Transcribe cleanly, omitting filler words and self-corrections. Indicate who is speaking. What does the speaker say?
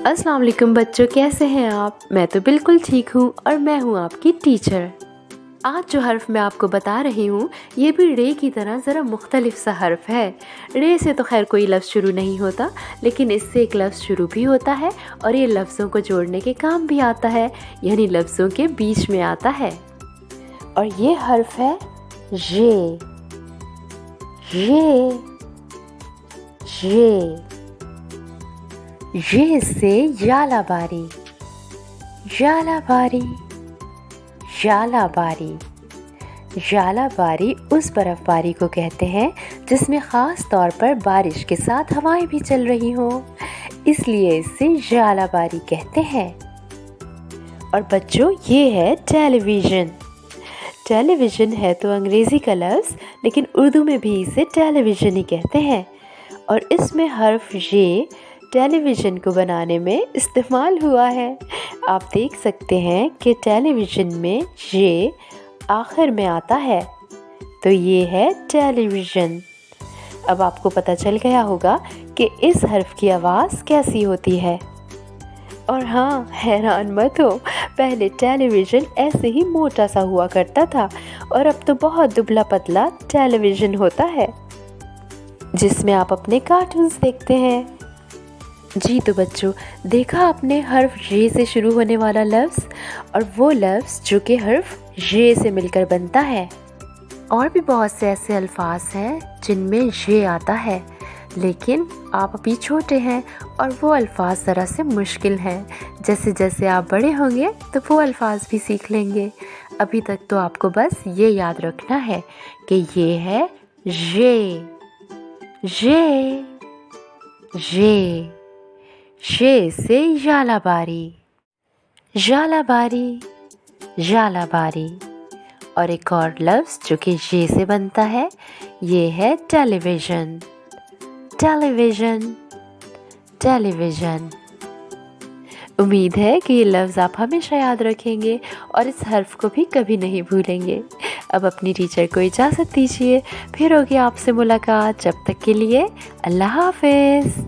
Speaker 1: अस्सलाम वालेकुम बच्चों, कैसे हैं आप? मैं तो बिल्कुल ठीक हूँ और मैं हूँ आपकी टीचर। आज जो हर्फ मैं आपको बता रही हूँ ये भी रे की तरह ज़रा मुख्तलिफ सा हर्फ है। रे से तो खैर कोई लफ्ज़ शुरू नहीं होता, लेकिन इससे एक लफ्ज़ शुरू भी होता है और ये लफ्ज़ों को जोड़ने के काम भी आता है, यानी लफ्ज़ों के बीच में आता है। और ये हर्फ है ये। ये से यालाबारी। यालाबारी उस बर्फ़बारी को कहते हैं जिसमें ख़ास तौर पर बारिश के साथ हवाएं भी चल रही हों, इसलिए इसे यालाबारी कहते हैं। और बच्चों, ये है टेलीविज़न। टेलीविज़न है तो अंग्रेज़ी का लफ्ज़, लेकिन उर्दू में भी इसे टेलीविज़न ही कहते हैं। और इसमें हर्फ ये टेलीविज़न को बनाने में इस्तेमाल हुआ है। आप देख सकते हैं कि टेलीविज़न में ये आखिर में आता है, तो ये है टेलीविज़न। अब आपको पता चल गया होगा कि इस हर्फ की आवाज़ कैसी होती है। और हाँ, हैरान मत हो, पहले टेलीविज़न ऐसे ही मोटा सा हुआ करता था और अब तो बहुत दुबला पतला टेलीविज़न होता है जिसमें आप अपने कार्टून्स देखते हैं। जी तो बच्चों, देखा आपने हर्फ ये से शुरू होने वाला लफ्ज़ और वो लफ्ज़ जो कि हर्फ ये से मिलकर बनता है। और भी बहुत से ऐसे अल्फाज हैं जिनमें ये आता है, लेकिन आप अभी छोटे हैं और वो अल्फाज ज़रा से मुश्किल हैं। जैसे जैसे आप बड़े होंगे तो वो अल्फाज भी सीख लेंगे। अभी तक तो आपको बस ये याद रखना है कि ये है ये से यालाबारी। और एक और लफ्ज़ जो कि ये से बनता है, ये है टेलीविज़न। उम्मीद है कि ये लफ्ज़ आप हमेशा याद रखेंगे और इस हर्फ को भी कभी नहीं भूलेंगे। अब अपनी टीचर को इजाज़त दीजिए, फिर होगी आपसे मुलाकात। जब तक के लिए अल्लाह हाफ़िज़।